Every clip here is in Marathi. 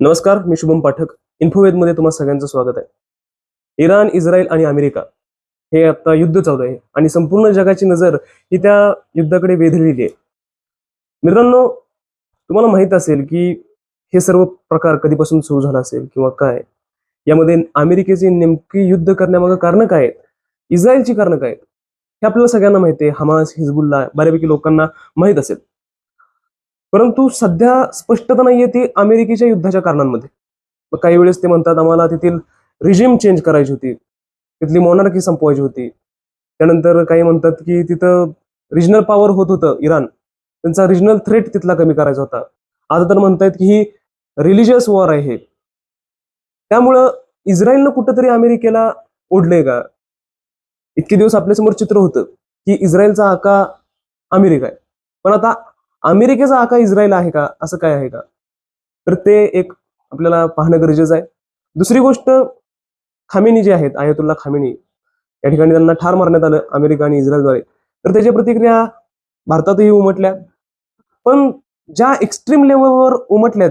नमस्कार, मी शुभम पाठक. इन्फोवेदमध्ये तुम्हा सगळ्यांचं स्वागत आहे. इराण, इस्रायल आणि अमेरिका हे आता युद्ध चालू आहे आणि संपूर्ण जगाची नजर ही त्या युद्धाकडे वेधलेली आहे. मित्रांनो, तुम्हाला माहित असेल की हे सर्व प्रकार कधीपासून सुरू झाला असेल किंवा काय? यामध्ये अमेरिकेचे नेमकी युद्ध करण्यामागे कारण काय आहेत? इस्रायलची कारणं काय आहेत? हे आपल्याला सगळ्यांना माहिती आहे. हमास, हिजबुल्ला बऱ्यापैकी लोकांना माहीत असेल. परंतु सध्या स्पष्टता नाहीये ती अमेरिकेच्या युद्धाच्या कारणांमध्ये. मग काही वेळेस ते म्हणतात आम्हाला तेथील रिजिम चेंज करायची होती, तिथली मॉनर्की संपवायची होती. त्यानंतर काही म्हणतात की तिथं रिजनल पॉवर होत होतं इराण, त्यांचा रिजनल थ्रेट तिथला कमी करायचा होता. आता तर म्हणतायत की ही रिलिजियस वॉर आहे हे. त्यामुळं इस्रायलनं कुठंतरी अमेरिकेला ओढलंय का? इतके दिवस आपल्यासमोर चित्र होतं की इस्रायलचा आका अमेरिका आहे. पण आता अमेरिकेचा आका इस्रायल आहे का? असं काय आहे का? तर ते एक आपल्याला पाहणं गरजेचं आहे. दुसरी गोष्ट, खामेनी जे आहेत, आयतुल्ला खामेनी, या ठिकाणी त्यांना ठार मारण्यात आलं अमेरिका आणि इस्रायलद्वारे. तर त्याच्या प्रतिक्रिया भारतातही उमटल्या. पण ज्या एक्स्ट्रीम लेवलवर उमटल्यात,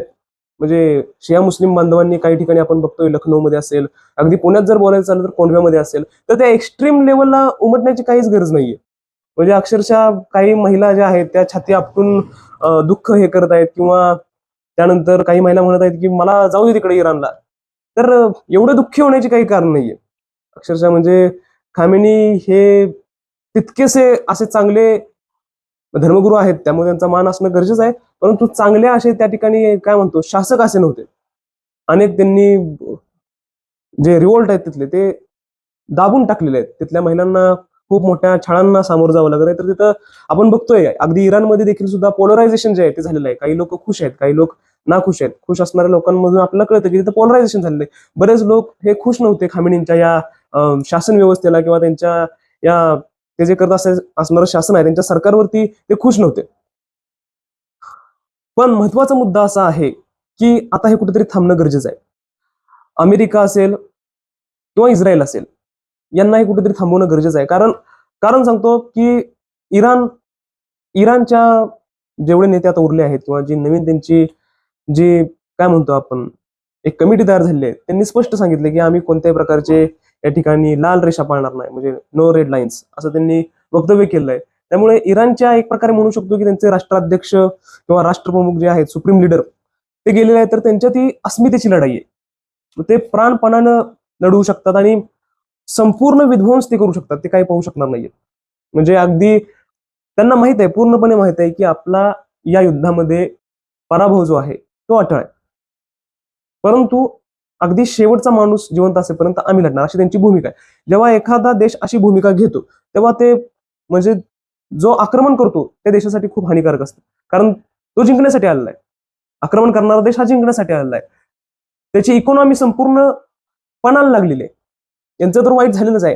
म्हणजे शिया मुस्लिम बांधवांनी काही ठिकाणी आपण बघतोय, लखनौमध्ये असेल, अगदी पुण्यात जर बोलायचं झालं तर कोंढव्यामध्ये असेल, तर त्या एक्स्ट्रीम लेवलला उमटण्याची काहीच गरज नाहीये. म्हणजे अक्षरशः काही महिला ज्या आहेत त्या छाती आपटून दुःख हे करत आहेत, किंवा त्यानंतर काही महिला म्हणत आहेत की मला जाऊ दे तिकडे इराणला. तर एवढं दुःखी होण्याचे काही कारण नाहीये. अक्षरशः म्हणजे खामेनी हे तितकेसे असे चांगले धर्मगुरू आहेत, त्यामुळे त्यांचा मान असणं गरजेचं आहे. परंतु चांगले असे त्या ठिकाणी काय म्हणतो शासक असे नव्हते. अनेक त्यांनी जे रिवोल्ट आहेत तिथले ते दाबून टाकलेले आहेत. तिथल्या महिलांना खूप मोठ्या छळांना सामोरं जावं लागत आहे. तर तिथं आपण बघतोय अगदी इराणमध्ये देखील सुद्धा पोलरायझेशन जे आहे ते झालेलं आहे. काही लोक खुश आहेत, काही लोक नाखुश आहेत. खुश असणाऱ्या लोकांमधून आपल्याला कळतं की तिथं पोलरायझेशन झालेलं आहे. बरेच लोक हे खुश नव्हते खामेनींच्या या शासन व्यवस्थेला, किंवा त्यांच्या या ते जे करत असणारं शासन आहे त्यांच्या सरकारवरती ते खुश नव्हते. पण महत्वाचा मुद्दा असा आहे की आता हे कुठेतरी थांबणं गरजेचं आहे. अमेरिका असेल किंवा इस्रायल असेल, यांना हे कुठेतरी थांबवणं गरजेचं आहे. कारण कारण सांगतो की इराण इराणच्या जेवढे नेते आता उरले आहेत, किंवा जी नवीन त्यांची जी काय म्हणतो आपण एक कमिटी तयार झालेली आहे, त्यांनी स्पष्ट सांगितले की आम्ही कोणत्याही प्रकारचे या ठिकाणी लाल रेषा पाळणार नाही, म्हणजे नो रेड लाईन्स असं त्यांनी वक्तव्य केलं आहे. त्यामुळे इराणच्या एक प्रकारे म्हणू शकतो की त्यांचे राष्ट्राध्यक्ष किंवा राष्ट्रप्रमुख जे आहेत, सुप्रीम लीडर, ते गेलेले आहेत. तर त्यांच्या ती अस्मितेची लढाई आहे. ते प्राणपणानं लढवू शकतात आणि संपूर्ण विध्वंस ते करू शकतात. ते काही पाहू शकणार नाहीये. म्हणजे अगदी त्यांना माहित आहे, पूर्णपणे माहित आहे की आपला या युद्धामध्ये पराभव जो आहे तो अटळ आहे. परंतु अगदी शेवटचा माणूस जिवंत असेपर्यंत आम्ही लढणार, अशी त्यांची भूमिका आहे. जेव्हा एखादा देश अशी भूमिका घेतो तेव्हा ते म्हणजे जो आक्रमण करतो त्या देशासाठी खूप हानिकारक असतं. कारण तो जिंकण्यासाठी आलेला आहे. आक्रमण करणारा देश हा जिंकण्यासाठी आलेला आहे. त्याची इकॉनॉमी संपूर्ण पणाला लागलेली आहे. यांचं तर वाईट झालेलंच आहे.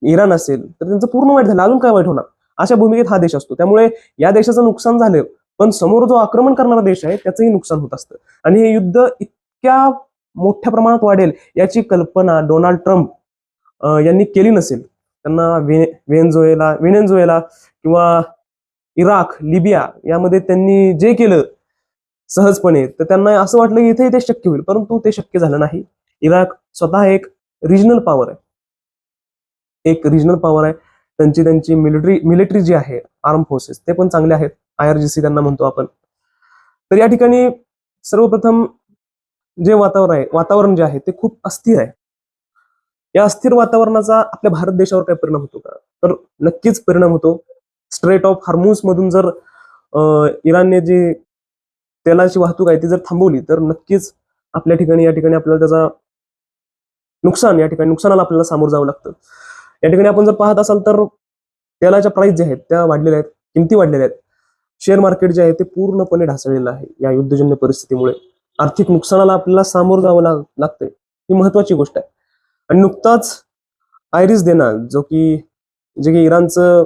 इराण असेल तर त्यांचं पूर्ण वाईट झालं, अजून काय वाईट होणार? अशा भूमिकेत हा देश असतो. त्यामुळे या देशाचं नुकसान झालं, पण समोर जो आक्रमण करणारा देश आहे त्याचंही नुकसान होत असतं. आणि हे युद्ध इतक्या मोठ्या प्रमाणात वाढेल याची कल्पना डोनाल्ड ट्रम्प यांनी केली नसेल. त्यांना व्हेनेझुएला किंवा इराक, लिबिया यामध्ये त्यांनी जे केलं सहजपणे, तर त्यांना असं वाटलं की इथे ते शक्य होईल, परंतु ते शक्य झालं नाही. इराक स्वतः एक रिजनल पॉवर आहे. एक रिजनल पॉवर आहे. त्यांची त्यांची मिलिटरी जी आहे, आर्म फोर्सेस, ते पण चांगले आहेत. IRGC त्यांना म्हणतो आपण. तर या ठिकाणी सर्वप्रथम जे वातावरण जे आहे ते खूप अस्थिर आहे. या अस्थिर वातावरणाचा आपल्या भारत देशावर काय परिणाम होतो का? तर नक्कीच परिणाम होतो. स्ट्रेट ऑफ हार्मुझ मधून जर इराणने जी तेलाची वाहतूक आहे ती जर थांबवली, तर नक्कीच आपल्या ठिकाणी या ठिकाणी आपल्याला त्याचा नुकसानाला आपल्याला सामोरं जावं लागतं. या ठिकाणी आपण जर पाहत असाल तर तेलाच्या प्राइस ज्या आहेत त्या वाढलेल्या आहेत, किमती वाढलेल्या आहेत. शेअर मार्केट जे आहे ते पूर्णपणे ढासळलेलं आहे या युद्धजन्य परिस्थितीमुळे. आर्थिक नुकसानाला आपल्याला सामोरं जावं लागतंय. ही महत्वाची गोष्ट आहे. आणि नुकताच आयरिस देना, जे की इराणचं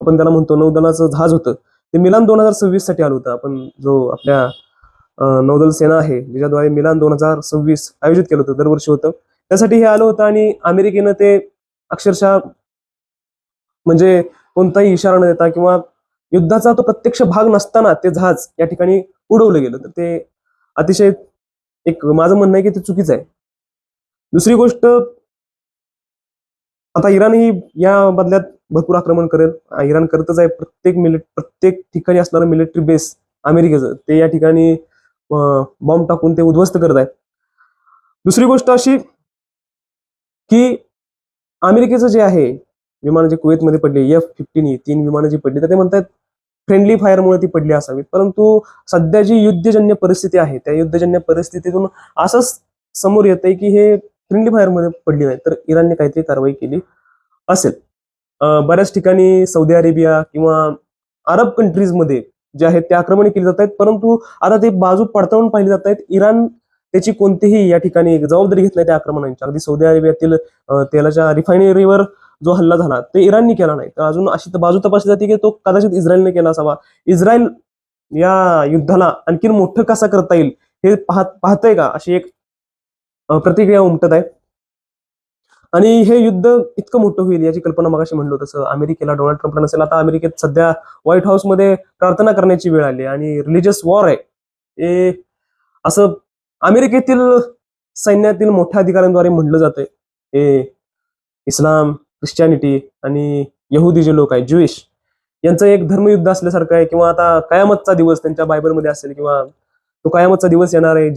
आपण त्याला म्हणतो नौदलाचं जहाज होतं, ते मिलान 2026 साठी आलं होतं. आपण जो आपल्या नौदल सेना आहे ज्याच्याद्वारे मिलान 2026 आयोजित केलं होतं, दरवर्षी होतं, त्यासाठी हे आलं होतं. आणि अमेरिकेनं ते अक्षरशः म्हणजे कोणताही इशारा न देता, किंवा युद्धाचा तो प्रत्यक्ष भाग नसताना ते जहाज या ठिकाणी उडवलं गेलं. तर ते अतिशय एक माझं म्हणणं आहे की ते चुकीचं आहे. दुसरी गोष्ट, आता इराणही या बदल्यात भरपूर आक्रमण करेल. इराण करतच आहे. प्रत्येक ठिकाणी असणारं मिलिटरी बेस अमेरिकेचं ते या ठिकाणी बॉम्ब टाकून ते उद्ध्वस्त करत आहेत. दुसरी गोष्ट अशी की अमेरिकेचं जे आहे विमानं जे कुवेतमध्ये पडली F-15 ही 3 विमानं जी पडली, तर ते म्हणतात फ्रेंडली फायरमुळे ती पडली असावीत. परंतु सध्या जी युद्धजन्य परिस्थिती आहे त्या युद्धजन्य परिस्थितीतून असंच समोर येतंय की हे फ्रेंडली फायरमध्ये पडली नाही, तर इराणने काहीतरी कारवाई केली असेल. बऱ्याच ठिकाणी सौदी अरेबिया किंवा अरब कंट्रीजमध्ये जे आहेत ते आक्रमण केली जात आहेत, परंतु आता ते बाजू पडताळून पाहिली जात आहेत. इराण त्याची कोणतीही या ठिकाणी जबाबदारी घेत नाही त्या आक्रमणांची. अगदी सौदी अरेबियातील तेलाच्या रिफायनरीवर जो हल्ला झाला ते इराणने केला नाही, तर अजून अशी बाजू तपासली जाते की तो कदाचित इस्रायलने केला असावा. इस्रायल या युद्धाला आणखीन मोठं कसं करता येईल हे पाहतंय का, अशी एक प्रतिक्रिया उमटत आहे. आणि हे युद्ध इतकं मोठं होईल याची कल्पना मगाशी म्हणलो तसं अमेरिकेला, डोनाल्ड ट्रम्पला नसेल. आता अमेरिकेत सध्या व्हाईट हाऊसमध्ये प्रार्थना करण्याची वेळ आली आणि रिलिजियस वॉर आहे हे असं अमेरिकेतील सैन्यातील मोठ्या अधिकाऱ्यांद्वारे म्हणलं जातंय. हे इस्लाम, ख्रिश्चॅनिटी आणि यहुदी जे लोक आहेत, ज्युइश, यांचं एक धर्मयुद्ध असल्यासारखं आहे. किंवा आता कयामतचा दिवस त्यांच्या बायबलमध्ये असेल किंवा तो कयामतचा दिवस येणार आहे,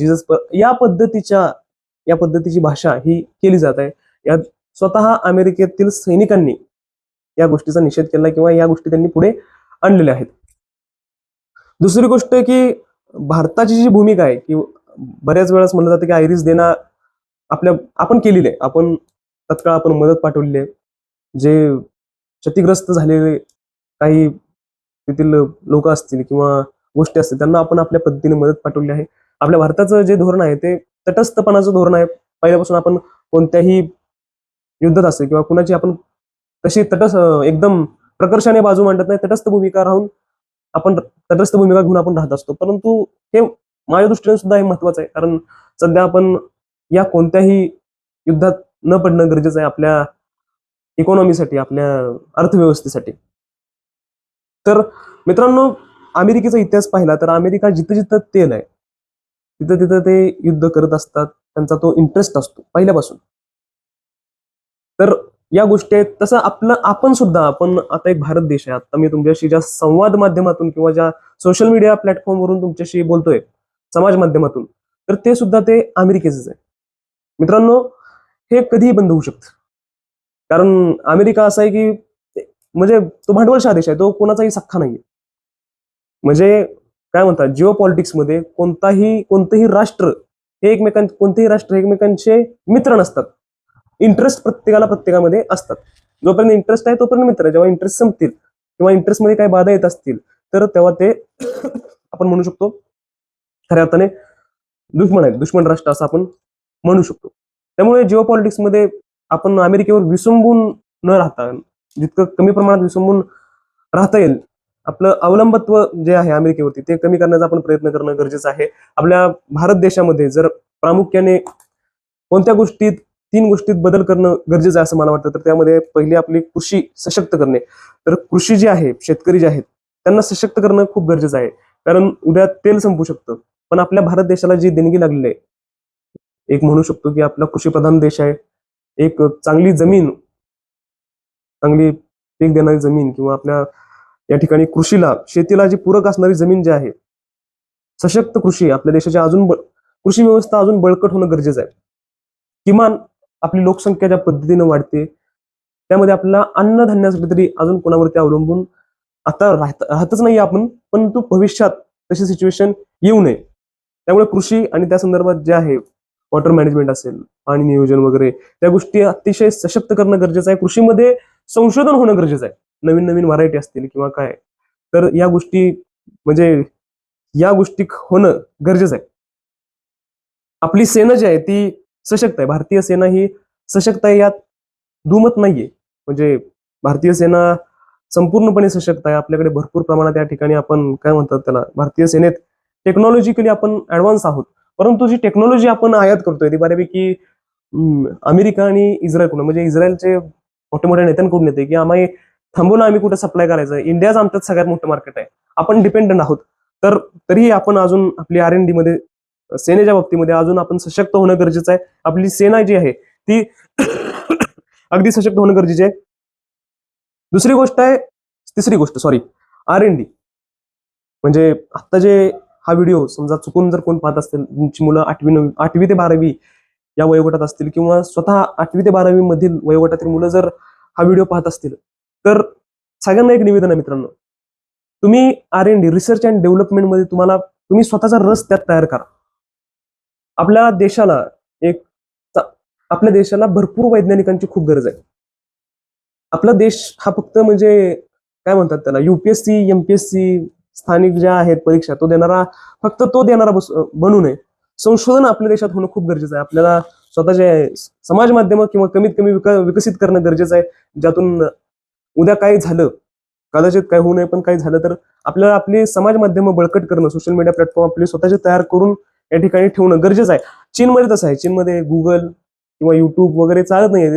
या पद्धतीची भाषा ही केली जात आहे. यात स्वतः अमेरिकेतील सैनिकांनी या गोष्टीचा निषेध केला किंवा या गोष्टी त्यांनी पुढे आणलेल्या आहेत. दुसरी गोष्ट की भारताची जी भूमिका आहे की बऱ्याच वेळेस म्हणलं जातं की आयरिस देना आपण केलेली आहे. आपण मदत पाठवलेली आहे. जे क्षतिग्रस्त झालेले काही तेथील लोक असतील किंवा गोष्टी असतील त्यांना आपण आपल्या पद्धतीने मदत पाठवली आहे. आपल्या भारताचं जे धोरण आहे ते तटस्थपणाचं धोरण आहे. पहिल्यापासून आपण कोणत्याही युद्धात असेल किंवा कुणाची आपण तशी एकदम प्रकर्षाने बाजू मांडत नाही. तटस्थ भूमिका घेऊन आपण राहत असतो. परंतु हे माझ्या दृष्टीने सुद्धा हे महत्वाचं आहे, कारण सध्या आपण या कोणत्याही युद्धात न पडणं गरजेचं आहे आपल्या इकॉनॉमीसाठी, आपल्या अर्थव्यवस्थेसाठी. तर मित्रांनो, अमेरिकेचा इतिहास पाहिला तर अमेरिका जिथं जिथं तेल आहे तिथं तिथं ते युद्ध करत असतात. त्यांचा तो इंटरेस्ट असतो पहिल्यापासून. तर या गोष्टी आहेत. तसं आपण आता एक भारत देश आहे. आता मी तुमच्याशी ज्या संवाद माध्यमातून किंवा ज्या सोशल मीडिया प्लॅटफॉर्मवरून तुमच्याशी बोलतोय, समाज माध्यमातून, तर ते सुद्धा ते अमेरिकेचंच आहे. मित्रांनो, हे कधीही बंद होऊ शकतं. कारण अमेरिका असा आहे की म्हणजे तो भांडवलशाह देश आहे, तो कोणाचाही सख्खा नाहीये. म्हणजे काय म्हणतात, जिओ पॉलिटिक्समध्ये कोणतेही राष्ट्र एकमेकांचे मित्र नसतात. इंटरेस्ट प्रत्येकामध्ये असतात. जोपर्यंत इंटरेस्ट आहे तोपर्यंत मित्र आहे. जेव्हा इंटरेस्ट संपतील किंवा इंटरेस्टमध्ये काही बाधा येत असतील तर तेव्हा ते आपण म्हणू शकतो खऱ्या अर्थाने दुश्मन राष्ट्र असं आपण म्हणू शकतो. त्यामुळे जिओ पॉलिटिक्समध्ये आपण अमेरिकेवर विसंबून न राहता, जितकं कमी प्रमाणात विसंबून राहता येईल, आपलं अवलंबत्व जे आहे अमेरिकेवरती ते कमी करण्याचा आपण प्रयत्न करणं गरजेचं आहे. आपल्या भारत देशामध्ये जर प्रामुख्याने कोणत्या गोष्टीत 3 गोष्टीत बदल करणं गरजेचं आहे असं मला वाटतं, तर त्यामध्ये पहिली आपली कृषी सशक्त करणे. तर कृषी जी आहे, शेतकरी जे आहेत त्यांना सशक्त करणं खूप गरजेचं आहे. कारण उद्या तेल संपू शकतं, पण आपल्या भारत देशाला जी देणगी लागलेली आहे, एक म्हणू शकतो की आपला कृषीप्रधान देश आहे. एक चांगली जमीन, चांगली पीक देणारी जमीन किंवा आपल्या या ठिकाणी शेतीला जी पूरक असणारी जमीन जी आहे, सशक्त कृषी, आपल्या देशाच्या कृषी व्यवस्था अजून बळकट होणं गरजेचं आहे. किमान आपली लोकसंख्या ज्या पद्धतीने वाढते त्यामध्ये आपल्याला अन्नधान्यासाठी तरी अजून कोणावरती अवलंबून आता राहतच नाही आपण, परंतु भविष्यात तशी सिच्युएशन येऊ नये. त्यामुळे कृषी आणि त्या संदर्भात जे आहे वॉटर मॅनेजमेंट असेल, पाणी नियोजन वगैरे, त्या गोष्टी अतिशय सशक्त करणं गरजेचं आहे. कृषीमध्ये संशोधन होणं गरजेचं आहे. नवीन नवीन व्हरायटी असतील किंवा काय, तर या गोष्टी होणं गरजेचं आहे. आपली सेना जी आहे ती सशक्त आहे. भारतीय सेना ही सशक्त आहे, यात दुमत नाहीये. म्हणजे भारतीय सेना संपूर्णपणे सशक्त आहे. आपल्याकडे भरपूर प्रमाणात या ठिकाणी आपण काय म्हणतात त्याला, भारतीय सेनेत टेक्नॉलॉजिकली आपण ऍडव्हान्स आहोत. परंतु जी टेक्नॉलॉजी आपण आयात करतोय ती बऱ्यापैकी अमेरिका आणि इस्रायलकडून, म्हणजे इस्रायलचे मोठ्या मोठ्या नेत्यांकडून येते की आम्ही थांबवून आम्ही कुठे सप्लाय करायचं, इंडियाच आमच्यात सगळ्यात मोठं मार्केट आहे, आपण डिपेंडंट आहोत. तर तरीही आपण अजून आपली R&D मध्ये सेनेच्या बाबतीमध्ये अजून आपण सशक्त होणं गरजेचं आहे. आपली सेना जी आहे ती अगदी सशक्त होणं गरजेचे आहे. तिसरी गोष्ट R&D. म्हणजे आता जे हा व्हिडिओ समजा चुकून जर कोण पाहत असतील, तुमची मुलं 8वी ते 12वी या वयोगटात असतील किंवा स्वतः 8वी ते 12वी मधील वयोगटातील मुलं जर हा व्हिडिओ पाहत असतील, तर सगळ्यांना एक निवेदन आहे मित्रांनो, तुम्ही R&D रिसर्च अँड डेव्हलपमेंट मध्ये तुम्ही स्वतःचा रस त्यात तयार करा. आपल्या देशाला भरपूर वैज्ञानिकांची खूप गरज आहे. आपला देश हा फक्त म्हणजे काय म्हणतात त्याला, UPSC MPSC स्थानिक ज्या आहेत परीक्षा तो देणारा बनू नये. संशोधन आपल्या देशात होणं खूप गरजेचं आहे. आपल्याला स्वतःचे समाज माध्यम किंवा कमीत कमी विकसित करणं गरजेचं आहे, ज्यातून उद्या काही झालं, कदाचित काही होऊ नये, पण काही झालं तर आपल्याला आपली समाज माध्यम बळकट करणं, सोशल मीडिया प्लॅटफॉर्म आपले स्वतःचे तयार करून या ठिकाणी ठेवणं गरजेचं आहे. चीनमध्ये तसं आहे. चीनमध्ये गुगल किंवा युट्यूब वगैरे चालत नाहीये.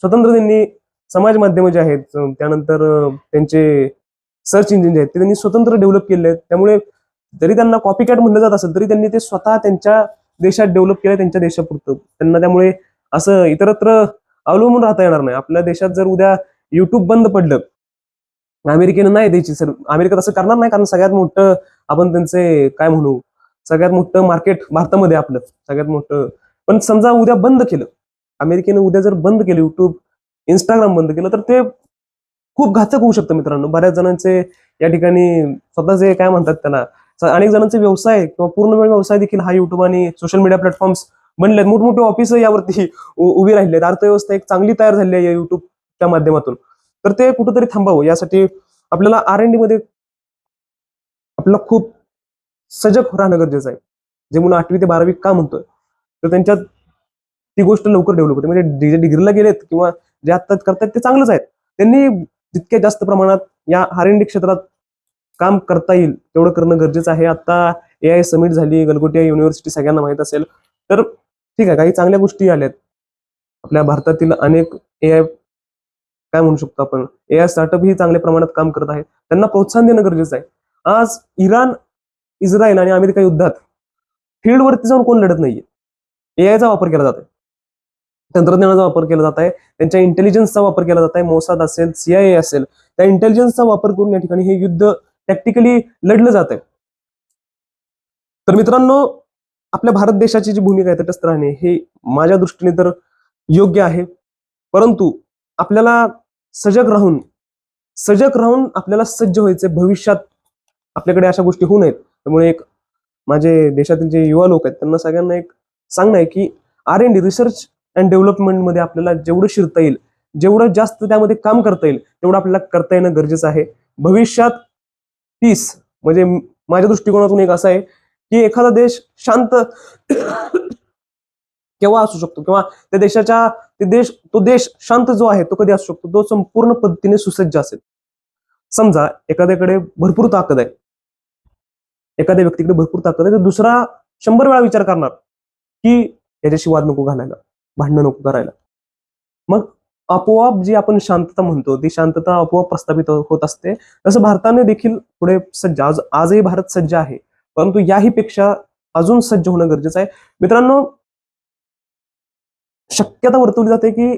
त्यांनी समाज माध्यम जे आहेत, त्यानंतर त्यांचे सर्च इंजिन जे आहेत ते त्यांनी स्वतंत्र डेव्हलप केले आहेत. त्यामुळे जरी त्यांना कॉपी कॅट म्हणलं जात असेल तरी त्यांनी ते स्वतः त्यांच्या देशात डेव्हलप केलं, त्यांच्या देशापुरतं. त्यांना त्यामुळे असं इतरत्र अवलंबून राहता येणार नाही. आपल्या देशात जर उद्या युट्यूब बंद पडलं, अमेरिकेनं नाही द्यायची सर, अमेरिका तसं करणार नाही, कारण सगळ्यात मोठं आपण त्यांचे काय म्हणू, सगळ्यात मोठं मार्केट भारतामध्ये आपलं सगळ्यात मोठं. पण समजा उद्या बंद केलं, अमेरिकेनं उद्या जर बंद केलं युट्यूब, इंस्टाग्राम बंद केलं, तर ते खूप घातक होऊ शकतं मित्रांनो. बऱ्याच जणांचे या ठिकाणी स्वतःचे काय म्हणतात त्याला, अनेक जणांचे व्यवसाय किंवा पूर्णवेळ व्यवसाय देखील हा युट्यूब आणि सोशल मीडिया प्लॅटफॉर्म्स बनलेत. मोठमोठे ऑफिस यावरती उभी राहिलेत. अर्थव्यवस्था एक चांगली तयार झाली आहे या युट्यूबच्या माध्यमातून. तर ते कुठेतरी थांबावं, यासाठी आपल्याला R&D मध्ये आपल्याला खूप सजग राहणं गरजेचं आहे. जे मुलं 8वी ते 12वी का म्हणतोय, तर त्यांच्यात ती गोष्ट लवकर डेव्हलप होते. म्हणजे जे डिग्रीला गेलेत किंवा जे आता करतायत ते चांगलंच आहेत. त्यांनी जितक्या जास्त प्रमाणात या R&D क्षेत्रात काम करता येईल तेवढं करणं गरजेचं आहे. आता AI समिट झाली, गलगोटिया युनिव्हर्सिटी सगळ्यांना माहित असेल. तर ठीक आहे, काही चांगल्या गोष्टी आल्यात. आपल्या भारतातील अनेक AI काय म्हणू शकतो आपण, AI स्टार्टअप ही चांगल्या प्रमाणात काम करत आहेत. त्यांना प्रोत्साहन देणं गरजेचं आहे. आज इराण, इस्रायल आणि अमेरिका युद्धात फील्डवरती जाऊन कोण लढत नाहीये. AIचा वापर केला जातोय, तंत्रज्ञानाचा वापर केला जात आहे, त्यांच्या इंटेलिजन्सचा वापर केला जात आहे. मोसाद असेल, CIA असेल, त्या इंटेलिजन्सचा वापर करून या ठिकाणी हे युद्ध टॅक्टिकली लढलं जात आहे. तर मित्रांनो, आपल्या भारत देशाची जी भूमिका आहे तटस्थ राहणे हे माझ्या दृष्टीने तर योग्य आहे. परंतु आपल्याला सजग राहून आपल्याला सज्ज व्हायचे. भविष्यात आपल्याकडे अशा गोष्टी होऊ नयेत. त्यामुळे एक माझे देशातील जे युवा लोक आहेत त्यांना सगळ्यांना एक सांगणं आहे की R&D रिसर्च अँड डेव्हलपमेंट मध्ये आपल्याला जेवढं शिरता येईल, जेवढं जास्त त्यामध्ये काम करता येईल, तेवढं आपल्याला करता येणं गरजेचं आहे. भविष्यात पीस म्हणजे माझ्या दृष्टिकोनातून एक असं आहे की एखादा देश शांत केव्हा असू शकतो, किंवा त्या देशाच्या तो देश शांत जो आहे तो कधी असू शकतो, तो संपूर्ण पद्धतीने सुसज्ज असेल. समजा एखाद्याकडे भरपूर ताकद आहे, एखाद्या व्यक्तीकडे भरपूर ताकद आहे, तर दुसरा 100 वेळा विचार करणार की याच्याशी वाद नको घालायला, भांडणं नको करायला. मग आपोआप जी आपण शांतता म्हणतो ती शांतता आपोआप प्रस्थापित होत असते. तसं भारताने देखील पुढे सज्ज, आजही भारत सज्ज आहे, परंतु याही पेक्षा अजून सज्ज होणं गरजेचं आहे. मित्रांनो, शक्यता वर्तवली जाते की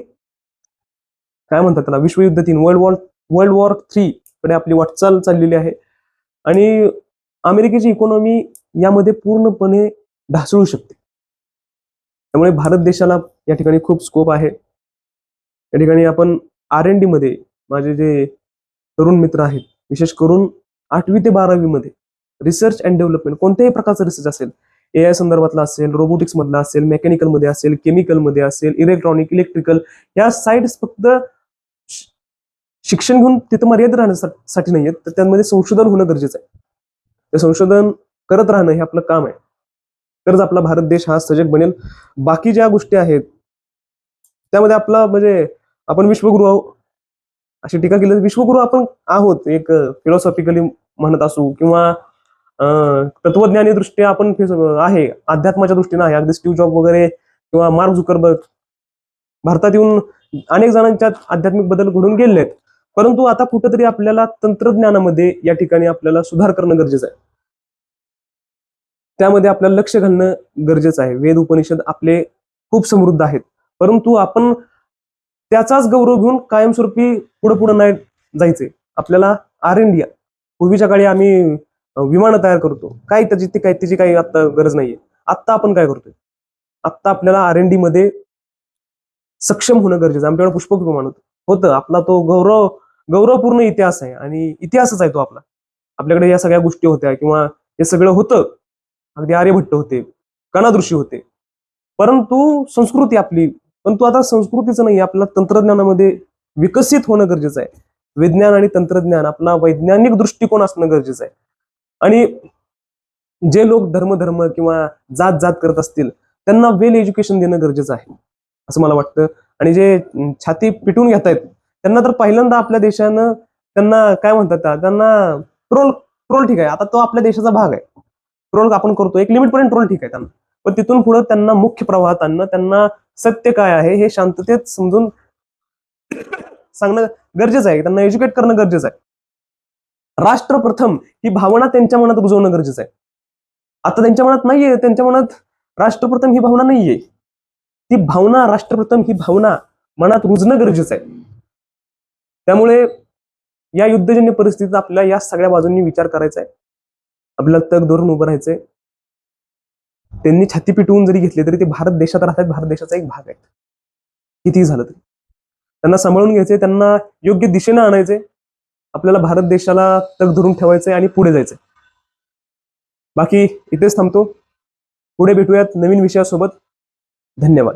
काय म्हणतात त्याला, विश्वयुद्ध 3, वर्ल्ड वॉर 3 कडे आपली वाटचाल चाललेली आहे आणि अमेरिकेची इकॉनॉमी यामध्ये पूर्णपणे ढासळू शकते. त्यामुळे भारत देशाला या ठिकाणी खूप स्कोप आहे. या ठिकाणी आपण R&D मध्ये माझे जे तरुण मित्र आहेत, विशेष करून 8वी ते 12वी मध्ये रिसर्च अँड डेव्हलपमेंट, कोणत्याही प्रकारचा रिसर्च असेल, AI संदर्भातला असेल, रोबोटिक्स मधला असेल, मेकॅनिकल मध्ये असेल, केमिकल मध्ये असेल, इलेक्ट्रिकल, या साइड्स फक्त शिक्षण घेऊन तिथं मर्यादित राहण्यासाठी नाहीयेत, तर त्यामध्ये संशोधन होणं गरजेचं आहे. ते संशोधन करत राहणं हे आपलं काम आहे. तरच आपला भारत देश हा सजग बनेल. बाकी ज्या गोष्टी आहेत त्यामध्ये आपला म्हणजे आपण विश्वगुरु आहोत अशी टीका केली, विश्वगुरु आपण आहोत एक फिलॉसॉफिकली म्हणत असू किंवा तत्वज्ञानी दृष्ट्या आपण आहे, अध्यात्माच्या दृष्टीने आहे. अगदी स्टीव्ह जॉब वगैरे किंवा मार्क झुकरबर्ग भारतात येऊन अनेक जणांच्यात आध्यात्मिक बदल घडून गेले आहेत. परंतु आता कुठेतरी आपल्याला तंत्रज्ञानामध्ये या ठिकाणी आपल्याला सुधार करणं गरजेचं आहे. त्यामध्ये आपल्याला लक्ष घालणं गरजेचं आहे. वेद उपनिषद आपले खूप समृद्ध आहेत, परंतु आपण त्याचाच गौरव घेऊन कायमस्वरूपी पुढे पुढे नाही जायचे. आपल्याला R&D, पूर्वीच्या काळी आम्ही विमानं तयार करतो, काय त्याची काही आता गरज नाहीये. आत्ता आपण काय करतोय? आत्ता आपल्याला R&D मध्ये सक्षम होणं गरजेचं आहे. आमच्याकडे पुष्पक विमान होतं. आपला तो गौरवपूर्ण इतिहास आहे आणि इतिहासच आहे तो आपला. आपल्याकडे या सगळ्या गोष्टी होत्या किंवा हे सगळं होतं. अगदी आर्यभट्ट होते, कणादृषी होते, परंतु संस्कृती आपली, परंतु आता संस्कृतीचं नाही, आपल्याला तंत्रज्ञानामध्ये विकसित होणं गरजेचं आहे. विज्ञान आणि तंत्रज्ञान, आपला वैज्ञानिक दृष्टिकोन असणं गरजेचं आहे. आणि जे लोक धर्म किंवा जात करत असतील त्यांना वेल एज्युकेशन देणं गरजेचं आहे असं मला वाटतं. आणि जे छाती पिटून घेत आहेत त्यांना तर पहिल्यांदा आपल्या देशानं त्यांना काय म्हणतात, त्यांना ट्रोल ठीक आहे, आता तो आपल्या देशाचा भाग आहे. ट्रोल आपण करतो एक लिमिट पर्यंत, ट्रोल ठीक आहे त्यांना, पण तिथून पुढे त्यांना मुख्य प्रवाहात आणणं, त्यांना सत्य काय आहे हे शांततेत समजून सांगणं गरजेचं आहे. त्यांना एज्युकेट करणं गरजेचं आहे. राष्ट्रप्रथम ही भावना त्यांच्या मनात रुजवणं गरजेचं आहे. आता त्यांच्या मनात नाहीये, त्यांच्या मनात राष्ट्रप्रथम ही भावना नाहीये. ती भावना, राष्ट्रप्रथम ही भावना मनात रुजणं गरजेचं आहे. त्यामुळे या युद्धजन्य परिस्थितीत आपल्याला या सगळ्या बाजूंनी विचार करायचा आहे. आपल्याला तग धरून उभं राहायचंय. त्यांनी छाती पिटवून जरी घेतले तरी ते भारत देशात राहतात, भारत देशाचा एक भाग आहे. कितीही झालं तरी त्यांना सांभाळून घ्यायचंय, त्यांना योग्य दिशेनं आणायचंय. आपल्याला भारत देशाला तग धरून ठेवायचंय आणि पुढे जायचंय. बाकी इथेच थांबतो. पुढे भेटूयात नवीन विषयासोबत. धन्यवाद.